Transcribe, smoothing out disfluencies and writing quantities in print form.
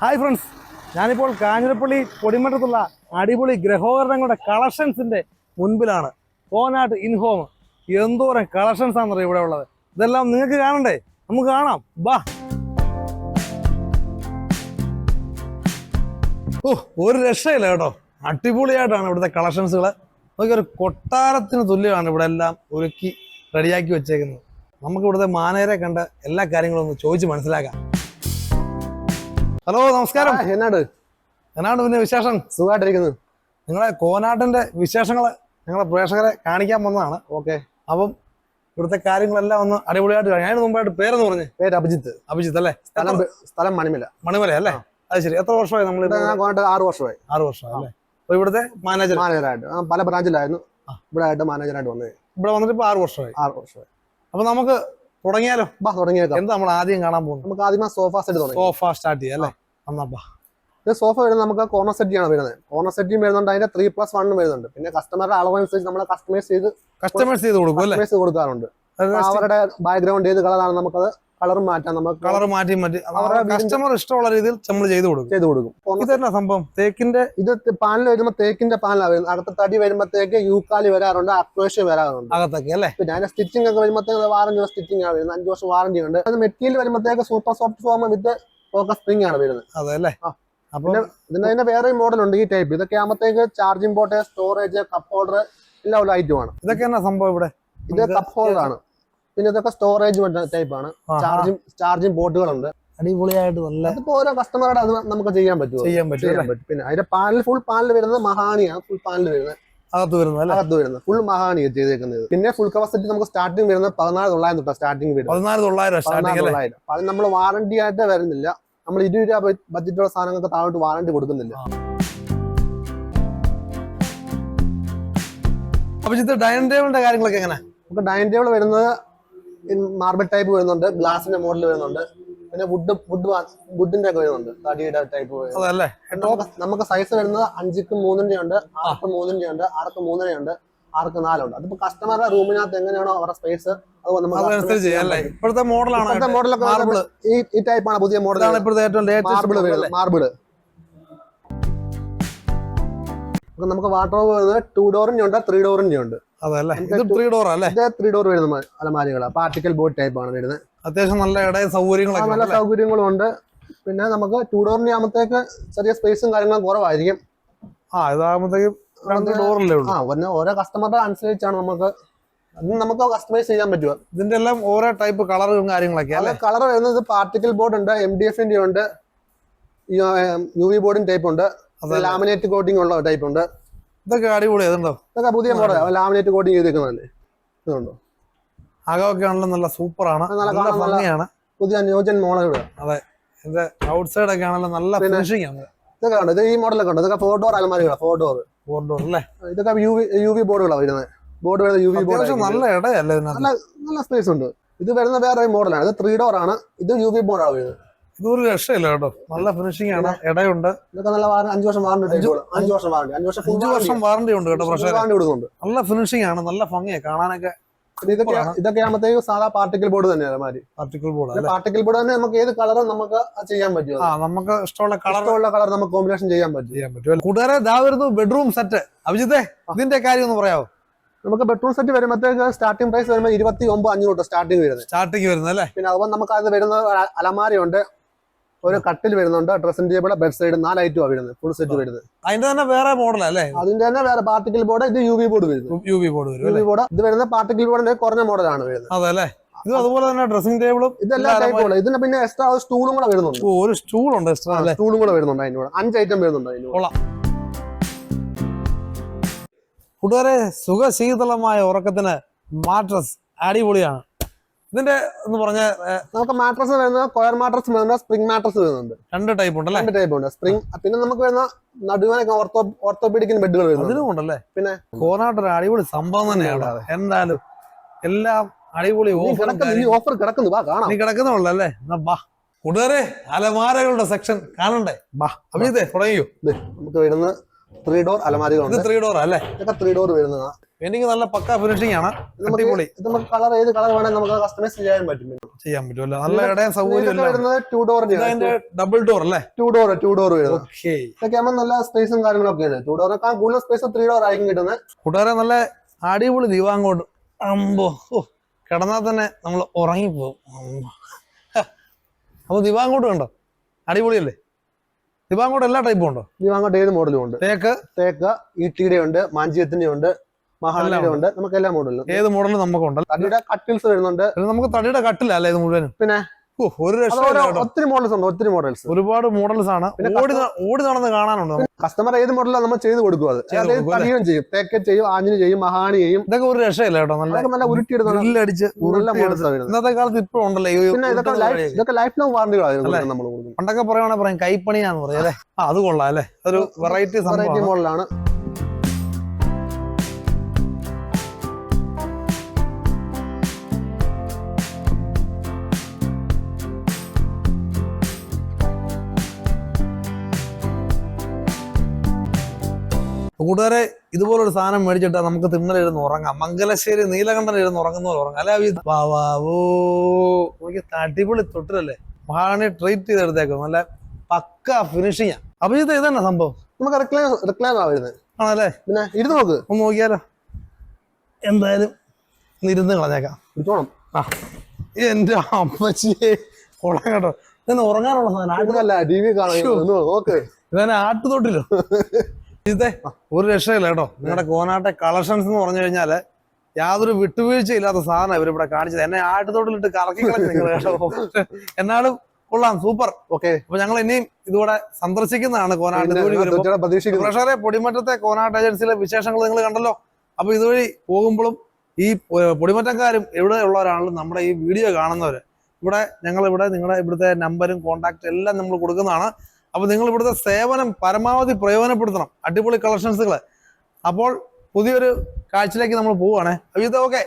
Hi friends, ഞാനിപ്പോൾ കാഞ്ഞിരപ്പള്ളി പൊടിമറ്റത്തുള്ള അടിപൊളി ഗൃഹോപകരണങ്ങളുടെ കളക്ഷൻസിന്റെ മുൻപിലാണ്. കോനാട്ട് ഇൻഹോം. എന്തോരം കളക്ഷൻസ് ആണെന്നറിയാം ഇവിടെ ഉള്ളത്. ഇതെല്ലാം നിങ്ങൾക്ക് കാണണ്ടേ? നമുക്ക് കാണാം, ബാ. ഒരു രക്ഷയില്ല കേട്ടോ, അടിപൊളിയായിട്ടാണ് ഇവിടുത്തെ കളക്ഷൻസുകൾ. നമുക്ക് ഒരു കൊട്ടാരത്തിന് തുല്യമാണ് ഇവിടെ എല്ലാം ഒരുക്കി റെഡിയാക്കി വെച്ചേക്കുന്നത്. നമുക്ക് ഇവിടുത്തെ മാനേരെ കണ്ട് എല്ലാ കാര്യങ്ങളും ഒന്ന് ചോദിച്ച് മനസ്സിലാക്കാം. ഹലോ, നമസ്കാരം. എന്നാണ് പിന്നെ വിശേഷം? സുഖമായിട്ടിരിക്കുന്നു. നിങ്ങളെ കോനാട്ടിന്റെ വിശേഷങ്ങൾ ഞങ്ങളെ പ്രേക്ഷകരെ കാണിക്കാൻ വന്നതാണ്. ഓക്കെ, അപ്പം ഇവിടുത്തെ കാര്യങ്ങളെല്ലാം ഒന്ന് അടിപൊളിയായിട്ട് കാണാം. അതിന് മുമ്പായിട്ട് പേരെന്ന് പറഞ്ഞ്? പേര് അഭിജിത്ത്. അഭിജിത്ത് അല്ലേ? സ്ഥലം മണിമല. മണിമല അല്ലേ? അത് ശരി. എത്ര വർഷമായി നമ്മൾ? 6 വർഷമായി. 6 വർഷം അല്ലേ? അപ്പൊ ഇവിടുത്തെ മാനേജറായിട്ട് പല ബ്രാഞ്ചിലായിരുന്നു. ഇവിടെ ആയിട്ട് മാനേജറായിട്ട് വന്നത്. ഇവിടെ വന്നിട്ട് ഇപ്പൊ 6 വർഷമായി. അപ്പൊ നമുക്ക് തുടങ്ങിയാലോ? തുടങ്ങിയേക്കാം. എന്താ നമ്മൾ ആദ്യം കാണാൻ പോകുന്നത്? നമുക്ക് ആദ്യം സോഫ സെറ്റ് തുടങ്ങി. സോഫ സ്റ്റാർട്ട് ചെയ്യാം അല്ലേ? എന്നാ ഇത് സോഫ വരുന്നത് നമുക്ക് കോർണർ സെറ്റിയാണ് വരുന്നത്. കോർണർ സെറ്റിയും വരുന്നുണ്ട്, അതിന്റെ 3+1 വരുന്നുണ്ട്. പിന്നെ കസ്റ്റമറുടെ അളവനുസരിച്ച് നമ്മൾ കസ്റ്റമൈസ് ചെയ്ത് കൊടുക്കാറുണ്ട്. അവരുടെ ബാക്ക്ഗ്രൗണ്ട് ഏത് കളറാണ് നമുക്കത് കളർ മാറ്റാം. നമുക്ക് കളർ മാറ്റി കസ്റ്റമർ ഇഷ്ടമുള്ള രീതിയിൽ നമ്മൾ ചെയ്ത് കൊടുക്കും. ഇതന്നെ സംഭവം തേക്കിന്റെ. ഇത് പാനൽ വരുമ്പോൾ തേക്കിന്റെ പാനലാണ് വരുന്നത്. അകത്ത് തടി വരുമ്പോഴത്തേക്ക് യൂക്കാലി വരാറുണ്ട്, അക്വേഷ്യ വരാറുണ്ട് അകത്തൊക്കെ അല്ലേ? പിന്നെ അതിന്റെ സ്റ്റിച്ചിങ് ഒക്കെ വരുമ്പോഴത്തേക്ക് വാറന്റി സ്റ്റിച്ചിങ് ആണ് വരുന്നത്. 5 വർഷം വാറന്റി ഉണ്ട്. അത് മെറ്റീരിയൽ വരുമ്പോഴത്തേക്ക് super soft form with focus spring ആണ് വരുന്നത്. അതല്ലേ? പിന്നെ ഇതിന്റെ വേറെ മോഡൽ ഉണ്ട് ഈ ടൈപ്പ്. ഇതൊക്കെ ആകുമ്പോഴത്തേക്ക് charging port, storage, cup holder എല്ലാം ഉള്ള ഐറ്റം ആണ്. ഇതൊക്കെ എന്നാ സംഭവം ഇവിടെ? ഇത് കപ്പ് ഹോൾഡർ ആണ്. പിന്നെ ഇതൊക്കെ സ്റ്റോറേജ് ടൈപ്പ് ആണ്. ചാർജിംഗ് പോർട്ടുകളുണ്ട്. അടിപൊളിയായിട്ട് നല്ല. അതിപ്പോ ഓരോ കസ്റ്റമറുടെ അത് നമുക്ക് ചെയ്യാൻ പറ്റും. പിന്നെ അതിന്റെ പാനൽ ഫുൾ പാനൽ വരുന്നത് മഹാനിയാണ്. ഫുൾ പാനൽ വരുന്നത് അകത്ത് വരുന്നത് ഫുൾ മഹാനി ചെയ്തേക്കുന്നത്. പിന്നെ ഫുൾ കപ്പാസിറ്റി നമുക്ക് സ്റ്റാർട്ടിംഗ് വരുന്നത് 14,900 തൊട്ടാണ് സ്റ്റാർട്ടിംഗ് വരുന്നത്. 14,900. അത് നമ്മൾ വാറന്റി ആയിട്ട് വരുന്നില്ല. നമ്മൾ 20 രൂപ ബഡ്ജറ്റുള്ള സാധനങ്ങൾക്ക് താഴോട്ട് വാറന്റി കൊടുക്കുന്നില്ല. ഡൈനിങ് ടേബിളിന്റെ കാര്യങ്ങളൊക്കെ എങ്ങനെ? നമുക്ക് ഡൈനിങ് ടേബിൾ വരുന്നത് മാർബിൾ ടൈപ്പ് വരുന്നുണ്ട്, ഗ്ലാസിന്റെ മോഡൽ വരുന്നുണ്ട്, പിന്നെ വുഡിന്റെ ഒക്കെ വരുന്നുണ്ട്, തടിയുടെ ടൈപ്പ്. നമുക്ക് സൈസ് വരുന്നത് 5ക്ക് 3 ഉണ്ട്, 6ക്ക് 3 ഉണ്ട്, 6ക്ക് 3 ഉണ്ട്, 6ക്ക് 4 ഉണ്ട്. അതിപ്പോ കസ്റ്റമറുടെ റൂമിനകത്ത് എങ്ങനെയാണോ അവരുടെ സ്പേസ് ഇപ്പോഴത്തെ മോഡലൊക്കെ ഈ ടൈപ്പാണ് പുതിയ മോഡൽ. മാർബിള്. നമുക്ക് വാർഡ്രോബ് വരുന്നത് 2 ഡോറിന്റെ ഉണ്ട്, 3 ഡോറിന്റെ ഉണ്ട്. ഇത് 3 ഡോർ വരുന്ന അലമാരികളാണ്. പാർട്ടിക്കൽ ബോർഡ് ടൈപ്പ് ആണ് വരുന്നത്. അത്യാവശ്യം നല്ല സൗകര്യങ്ങളും ഉണ്ട്. പിന്നെ നമുക്ക് 2 ഡോറിന്റെ ആകുമ്പോഴത്തേക്ക് ചെറിയ സ്പേസും കാര്യങ്ങളും കുറവായിരിക്കും. പിന്നെ ഓരോ കസ്റ്റമറുടെ അനുസരിച്ചാണ് നമുക്ക് കസ്റ്റമൈസ് ചെയ്യാൻ പറ്റുക. ഇതിന്റെ എല്ലാം ഓരോ ടൈപ്പ് കളറും കാര്യങ്ങളൊക്കെ. കളർ വരുന്നത് പാർട്ടിക്കൽ ബോർഡ് ഉണ്ട്, MDF-ന്റെ ഉണ്ട്, UV ബോർഡിന്റെ ടൈപ്പ് ഉണ്ട്, ലാമിനേറ്റ് കോട്ടിംഗ് ഉള്ള ടൈപ്പ് ഉണ്ട്. ഇതൊക്കെ അടിപൊളി. ഇതൊക്കെ പുതിയ മോഡൽ ലാമിനേറ്റ് കോട്ടിംഗ് ചെയ്തേക്കുന്നതല്ലേ. ഇതുണ്ടോ? അകമൊക്കെ ആണല്ലോ നല്ല സൂപ്പറാണ്, നല്ല ഭംഗിയാണ്. പുതിയ ന്യൂജൻ മോഡൽ. അതെ, ഇതിന്റെ ഔട്ട് സൈഡ് ഒക്കെ ആണല്ലോ നല്ല ഫിനിഷിംഗ് ആണ്. ഇതൊക്കെ ഉണ്ട്. ഇത് ഈ മോഡലൊക്കെ ഉണ്ട്. ഇതൊക്കെ 4 ഡോർ അലമാരികളാണ്. 4 ഡോർ അല്ലേ? ഇതൊക്കെ UV ബോർഡുകളാണ് വരുന്നത്. ബോർഡ് വരുന്നത് UV ബോർഡ്. നല്ല ഇടയല്ലേ? നല്ല സ്പേസ് ഉണ്ട്. ഇത് വരുന്ന വേറെ മോഡലാണ്. ഇത് 3 ഡോർ ആണ്. ഇത് UV ബോർഡാണ് വരുന്നത്. ഇതൊരു രക്ഷയില്ല കേട്ടോ, നല്ല ഫിനിഷിംഗ് ആണ്, ഇടയുണ്ട്. ഇതൊക്കെ നല്ല 5 വർഷം വാറണ്ടി. 5 വർഷം വാറണ്ടി ഉണ്ട് കേട്ടോ. വാറണ്ടി കൊടുക്കുന്നുണ്ട്. നല്ല ഫിനിഷിംഗ് ആണ്, നല്ല ഭംഗിയാണ് കാണാനൊക്കെ. ഇതൊക്കെ ആകുമ്പോഴത്തേക്ക് സാധാ പാർട്ടിക്കൽ ബോർഡ് തന്നെയാണ്. പാർട്ടിക്കൽ ബോർഡ് തന്നെ നമുക്ക് ഏത് കളറും നമുക്ക് ചെയ്യാൻ പറ്റും. നമുക്ക് ഇഷ്ടമുള്ള കളർ നമുക്ക് കോമ്പിനേഷൻ ചെയ്യാൻ പറ്റും. കൂട്ടുകാരെ, ഇതാ വരുന്നു ബെഡ്റൂം സെറ്റ്. അഭിജിത്തെ, ഇതിന്റെ കാര്യം ഒന്ന് പറയാമോ? നമുക്ക് ബെഡ്റൂം സെറ്റ് വരുമ്പോഴത്തേക്ക് സ്റ്റാർട്ടിംഗ് പ്രൈസ് വരുമ്പോൾ 29,500 തൊട്ട് സ്റ്റാർട്ടിംഗ് വരുന്നത് അല്ലേ? പിന്നെ അതുപോലെ നമുക്ക് അത് വരുന്ന അലമാരി ഉണ്ട്, ഒരു കട്ടിൽ വരുന്നുണ്ട്, ഡ്രസ്സിംഗ് ടേബിൾ, ബെഡ് സൈഡ്, 4 ഐറ്റമാണ് വരുന്നത്. ഫുൾ സെറ്റ് വരുന്നത്. അതിന്റെ തന്നെ വേറെ മോഡലല്ലേ? അതിന്റെ തന്നെ വേറെ പാർട്ടിക്കൽ ബോർഡ്. ഇത് UV ബോർഡ് വരുന്നത്. UV ബോർഡ് ഇത് വരുന്ന പാർട്ടിക്കൽ ബോർഡിന്റെ കുറഞ്ഞ മോഡലാണ് വരുന്നത്. അതല്ലേ? ഇത് അതുപോലെ തന്നെ ഡ്രസ്സിംഗ് ടേബിളും ഇതെല്ലാം ടൈപ്പുള്ള. ഇതിന് പിന്നെ എക്സ്ട്രാ സ്റ്റൂളും കൂടെ വരുന്നുണ്ട്. ഒരു സ്റ്റൂളുണ്ട്, സ്റ്റൂളും കൂടെ വരുന്നുണ്ട്. അതിനോട് 5 ഐറ്റം വരുന്നുണ്ട്. അതിനോട് കൂട്ടുകാരെ, സുഖശീതളമായ ഉറക്കത്തിന് മാട്രസ് അടിപൊളിയാണ്. ഇതിന്റെ എന്ന് പറഞ്ഞ നമുക്ക് മാട്രസ് വരുന്നത് കൊയർ മാട്രസ് വരുന്നുണ്ട്, സ്പ്രിംഗ് മാട്രസ് വരുന്നുണ്ട്. 2 ടൈപ്പ് ഉണ്ടല്ലേ? 2 ടൈപ്പ് ഉണ്ട്. സ്പ്രിംഗ്. പിന്നെ നമുക്ക് വരുന്ന നടുവാനൊക്കെ ഓർത്തോപീഡിക്കിന് ബെഡുകൾ വരുന്നുണ്ട്. അതിനും ഉണ്ടല്ലേ? പിന്നെ കോനാട്ടൊരു അടിപൊളി സംഭവം തന്നെയാണ്. എന്തായാലും എല്ലാം അടിപൊളി ഓഫർ കിടക്കുന്നു. കാണാം. നീ കിടക്കുന്നുള്ളല്ലേ? എന്നാ ബാ കൂട്ടുകാരെ, അലമാരകളുടെ സെക്ഷൻ കാണണ്ടേ? ബാ അഭിജിത്തെ, തുടങ്ങിയോ? നമുക്ക് വരുന്നത് 3 ഡോർ അലമാരികളുണ്ട്. ഇത് 3 ഡോർ അല്ലേ? ഇതൊക്കെ 3 ഡോർ വരുന്നതാണ്. എനിക്ക് നല്ല പക്ക ഫിനിഷിംഗ് ആണ്. അടിപൊളി. നമുക്ക് കളർ ഏത് കളർ വേണമെങ്കിൽ നമുക്ക് കസ്റ്റമൈസ് ചെയ്യാൻ പറ്റും. നല്ല ഇടയും സൗകര്യം. 2 ഡോറിന്റെ ഡബിൾ ഡോർ അല്ലേ? 2 ഡോർ വരുന്നത്. ഇതൊക്കെ ആകുമ്പോൾ നല്ല സ്പേസും കാര്യങ്ങളൊക്കെയാണ്. 2 ഡോറിനേക്കാൾ കൂടുതൽ സ്പേസ് 3 ഡോർ ആയിരിക്കും കിട്ടുന്നത്. കൂട്ടുകാരെ നല്ല അടിപൊളി ദിവാങ്കോട്ട്. അമ്പോ കിടന്നാൽ തന്നെ നമ്മൾ ഉറങ്ങിപ്പോവും. അപ്പൊ ദിവാങ്കോട്ട് കണ്ടോ, അടിപൊളിയല്ലേ? ദിവാങ്കോട്ട് എല്ലാ ടൈപ്പും ഉണ്ടോ? ദിവാങ്കോട്ട് ഏത് മോഡലും ഉണ്ട്. തേക്ക് ഈട്ടിയുടെ ഉണ്ട്, മാഞ്ചിയത്തിന്റെ ഉണ്ട്, മഹാനയുടെ ഉണ്ട്. നമുക്ക് എല്ലാ മോഡലും ഏത് മോഡലും നമുക്കുണ്ട്. തടിയുടെ കട്ടിൽസ് വരുന്നുണ്ട്. നമുക്ക് തടിയുടെ കട്ടില അല്ലേ ഇത് മുഴുവനും? പിന്നെ ഒരു ഒത്തിരി മോഡൽസ് ഉണ്ട്. ഒരുപാട് മോഡൽസ് ആണ്. ഓടി നടന്ന് കാണാനുണ്ടോ? കസ്റ്റമർ ഏത് മോഡലാണ് നമ്മൾ ചെയ്ത് കൊടുക്കും. അത് തടിയും ചെയ്യും, തേക്ക് ചെയ്യും, ആഞ്ഞിന് ചെയ്യും, മഹാണി ചെയ്യും. ഇതൊക്കെ ഒരു രക്ഷയില്ല കേട്ടോ. നല്ല ഉരുട്ടിയെടുത്ത് ഇന്നത്തെ കാലത്ത് ഇപ്പോഴും ഉണ്ടല്ലോ. ഇതൊക്കെ ലൈഫ് ലോങ് വാറന്റികളായിരുന്നു നമ്മൾ കൊടുക്കുന്നത്. പണ്ടൊക്കെ പറയുവാണെങ്കിൽ പറയും കൈപ്പണിയാന്ന് പറയാം അല്ലേ? അത് കൊള്ളാം അല്ലേ? ഒരു വെറൈറ്റി മോഡലാണ്. കൂട്ടുകാരെ, ഇതുപോലൊരു സാധനം മേടിച്ചിട്ടാ നമുക്ക് തിണ്ണലിരുന്ന് ഉറങ്ങാം. മംഗലശ്ശേരി നീലകണ്ഠൻ ഇരുന്ന് ഉറങ്ങുന്ന പോലെ ഉറങ്ങാം അല്ലെ? എനിക്ക് അടിപൊളി തൊട്ടിലല്ലേ? മഹാണി ട്രീറ്റ് ചെയ്തെടുത്തേക്കും. നല്ല പക്ക ഫിനിഷിങ്. അപ്പൊ ഇത് ഇതന്നെ സംഭവം. നമുക്ക് റിക്ലൈം ആണല്ലേ? പിന്നെ ഇരുന്ന് നോക്ക്, ഒന്ന് നോക്കിയാലോ. എന്തായാലും ഇരുന്ന് കളഞ്ഞേക്കാം. എന്റെ അമ്മച്ചിയെ കൊള്ളാം കേട്ടോ. ഇതെന്നെ ഉറങ്ങാനുള്ള സാധനം. ടി വി നോക്ക്, ഇതന്നെ ആട്ടുതൊട്ടിലോ. ഇതേ ഒരു രക്ഷയില്ല കേട്ടോ. നിങ്ങളുടെ കോനാട്ടെ കളക്ഷൻസ് എന്ന് പറഞ്ഞു കഴിഞ്ഞാല് യാതൊരു വിട്ടുവീഴ്ച ഇല്ലാത്ത സാധനം ഇവരിവിടെ കാണിച്ചത്. എന്നെ ആട്ടുതൊട്ടിലിട്ട് കറക്കി കളഞ്ഞു നിങ്ങൾ കേട്ടോ. എന്നാലും കൊള്ളാം, സൂപ്പർ. ഓക്കെ, അപ്പൊ ഞങ്ങൾ ഇനിയും ഇതുകൂടെ സന്ദർശിക്കുന്നതാണ് കോനാട്ട്. പ്രഷറെ പൊടിമറ്റത്തെ കോനാട്ട് ഏജൻസിയിലെ വിശേഷങ്ങൾ നിങ്ങൾ കണ്ടല്ലോ. അപ്പൊ ഇതുവഴി പോകുമ്പോഴും ഈ പൊടിമറ്റക്കാരും എവിടെ ഉള്ളവരാണെങ്കിലും നമ്മുടെ ഈ വീഡിയോ കാണുന്നവര് ഞങ്ങളിവിടെ നിങ്ങളുടെ ഇവിടുത്തെ നമ്പരും കോൺടാക്ട് എല്ലാം നമ്മൾ കൊടുക്കുന്നതാണ്. അപ്പൊ നിങ്ങൾ ഇവിടുത്തെ സേവനം പരമാവധി പ്രയോജനപ്പെടുത്തണം. അടിപൊളി കളക്ഷൻസുകൾ. അപ്പോൾ പുതിയൊരു കാഴ്ചയിലേക്ക് നമ്മൾ പോവുകയാണേ. ഇത് ഓക്കെ.